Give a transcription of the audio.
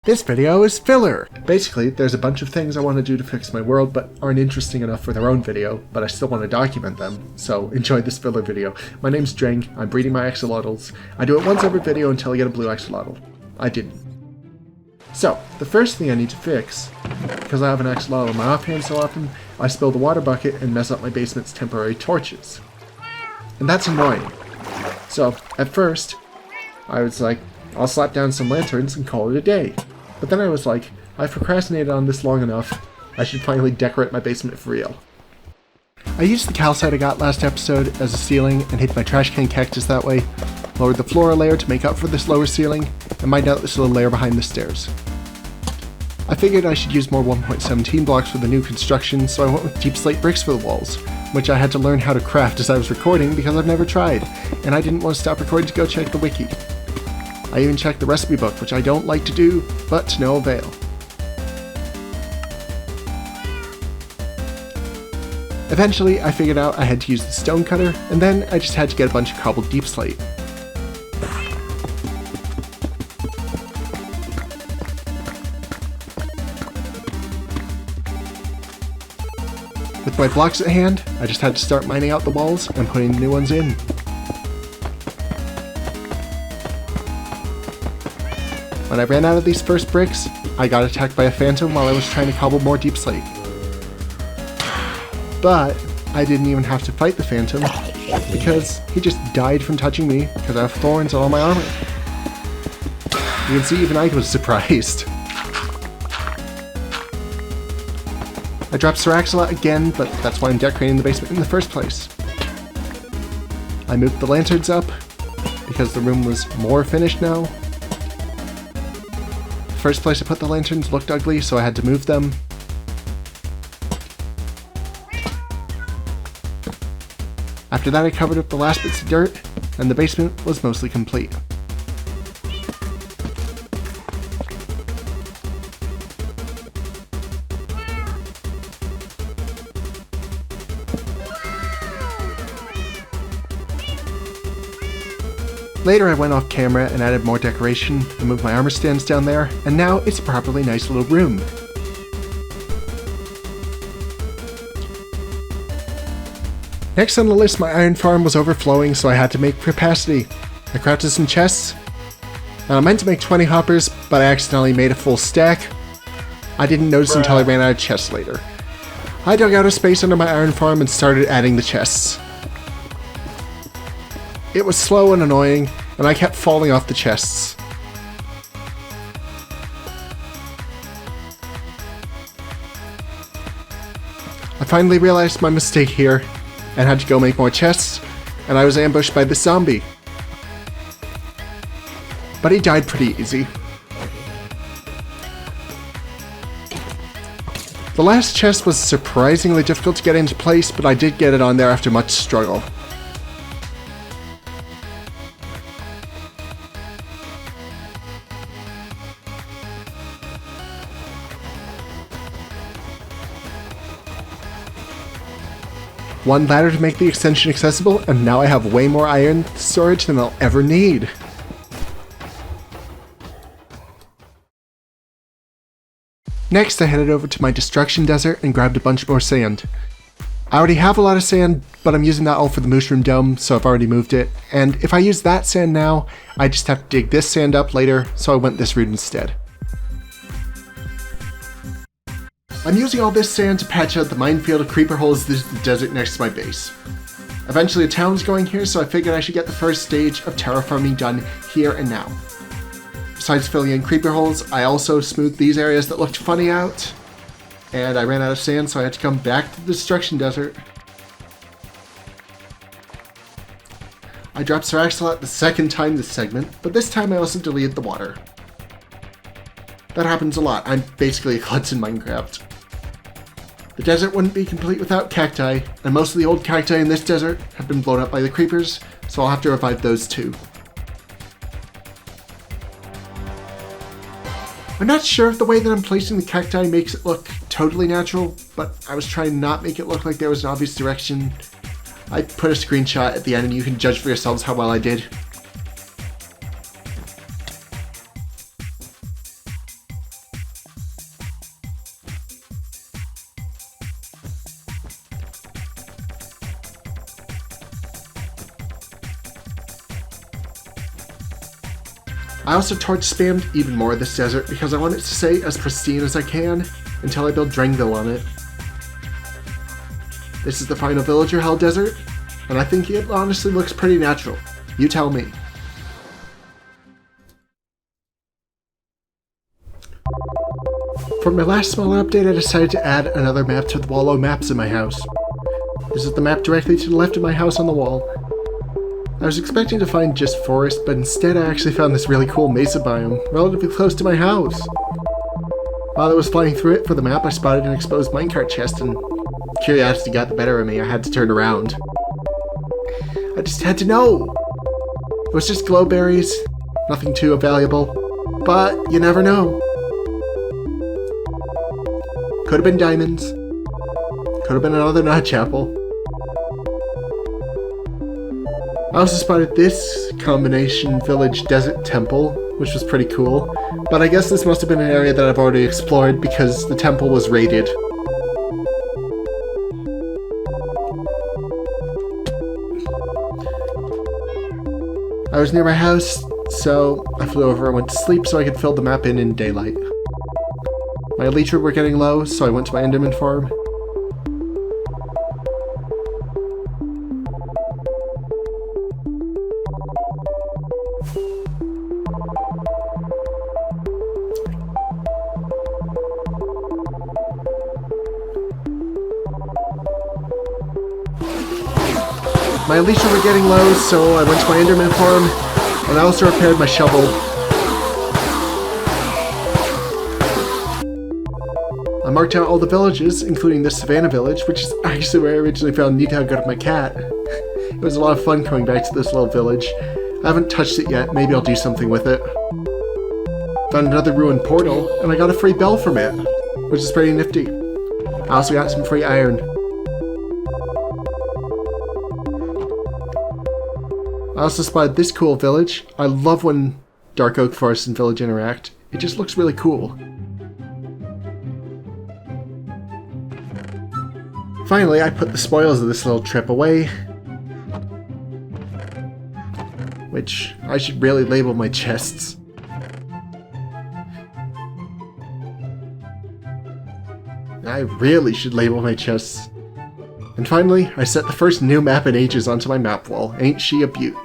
This video is filler! Basically, there's a bunch of things I want to do to fix my world but aren't interesting enough for their own video, but I still want to document them, so enjoy this filler video. My name's Drink, I'm breeding my axolotls. I do it once every video until I get a blue axolotl. I didn't. So, the first thing I need to fix, because I have an axolotl in my offhand so often, I spill the water bucket and mess up my basement's temporary torches. And that's annoying. So, at first, I was like, I'll slap down some lanterns and call it a day. But then I was like, I've procrastinated on this long enough, I should finally decorate my basement for real. I used the calcite I got last episode as a ceiling and hid my trash can cactus that way, lowered the floor a layer to make up for this lower ceiling, and mined out this little layer behind the stairs. I figured I should use more 1.17 blocks for the new construction, so I went with deep slate bricks for the walls, which I had to learn how to craft as I was recording because I've never tried, and I didn't want to stop recording to go check the wiki. I even checked the recipe book, which I don't like to do, but to no avail. Eventually, I figured out I had to use the stone cutter, and then I just had to get a bunch of cobbled deep slate. With my blocks at hand, I just had to start mining out the walls and putting new ones in. When I ran out of these first bricks, I got attacked by a phantom while I was trying to cobble more deep slate. But I didn't even have to fight the phantom, because he just died from touching me because I have thorns on all my armor. You can see even I was surprised. I dropped Sir Axolot again, but that's why I'm decorating the basement in the first place. I moved the lanterns up, because the room was more finished now. The first place I put the lanterns looked ugly, so I had to move them. After that I covered up the last bits of dirt, and the basement was mostly complete. Later I went off camera and added more decoration and moved my armor stands down there, and now it's a properly nice little room. Next on the list, my iron farm was overflowing, so I had to make capacity. I crafted some chests, and I meant to make 20 hoppers, but I accidentally made a full stack. I didn't notice until I ran out of chests later. I dug out a space under my iron farm and started adding the chests. It was slow and annoying, and I kept falling off the chests. I finally realized my mistake here, and had to go make more chests, and I was ambushed by this zombie. But he died pretty easy. The last chest was surprisingly difficult to get into place, but I did get it on there after much struggle. One ladder to make the extension accessible, and now I have way more iron storage than I'll ever need. Next, I headed over to my destruction desert and grabbed a bunch more sand. I already have a lot of sand, but I'm using that all for the mushroom dome, so I've already moved it. And if I use that sand now, I just have to dig this sand up later, so I went this route instead. I'm using all this sand to patch out the minefield of creeper holes in the desert next to my base. Eventually a town's going here, so I figured I should get the first stage of terraforming done here and now. Besides filling in creeper holes, I also smoothed these areas that looked funny out, and I ran out of sand, so I had to come back to the destruction desert. I dropped Sir Axolot the second time this segment, but this time I also deleted the water. That happens a lot. I'm basically a klutz in Minecraft. The desert wouldn't be complete without cacti, and most of the old cacti in this desert have been blown up by the creepers, so I'll have to revive those too. I'm not sure if the way that I'm placing the cacti makes it look totally natural, but I was trying to not make it look like there was an obvious direction. I put a screenshot at the end and you can judge for yourselves how well I did. I also torch spammed even more this desert because I want it to stay as pristine as I can until I build Drangville on it. This is the final villager hell desert, and I think it honestly looks pretty natural. You tell me. For my last small update, I decided to add another map to the wall of maps in my house. This is the map directly to the left of my house on the wall. I was expecting to find just forest, but instead I actually found this really cool mesa biome, relatively close to my house. While I was flying through it for the map, I spotted an exposed minecart chest, and curiosity got the better of me. I had to turn around. I just had to know! It was just glowberries, nothing too valuable, but you never know. Could have been diamonds. Could have been another notch apple. I also spotted this combination village desert temple, which was pretty cool, but I guess this must have been an area that I've already explored because the temple was raided. I was near my house, so I flew over and went to sleep so I could fill the map in daylight. My elytra were getting low, so I went to my enderman farm. My elytra were getting low, so I went to my enderman farm, and I also repaired my shovel. I marked out all the villages, including this Savannah village, which is actually where I originally found Need How Good of My Cat. It was a lot of fun coming back to this little village. I haven't touched it yet, maybe I'll do something with it. Found another ruined portal, and I got a free bell from it, which is pretty nifty. I also got some free iron. I also spotted this cool village. I love when Dark Oak Forest and Village interact. It just looks really cool. Finally, I put the spoils of this little trip away, which I should really label my chests. I really should label my chests. And finally, I set the first new map in ages onto my map wall. Ain't she a beaut?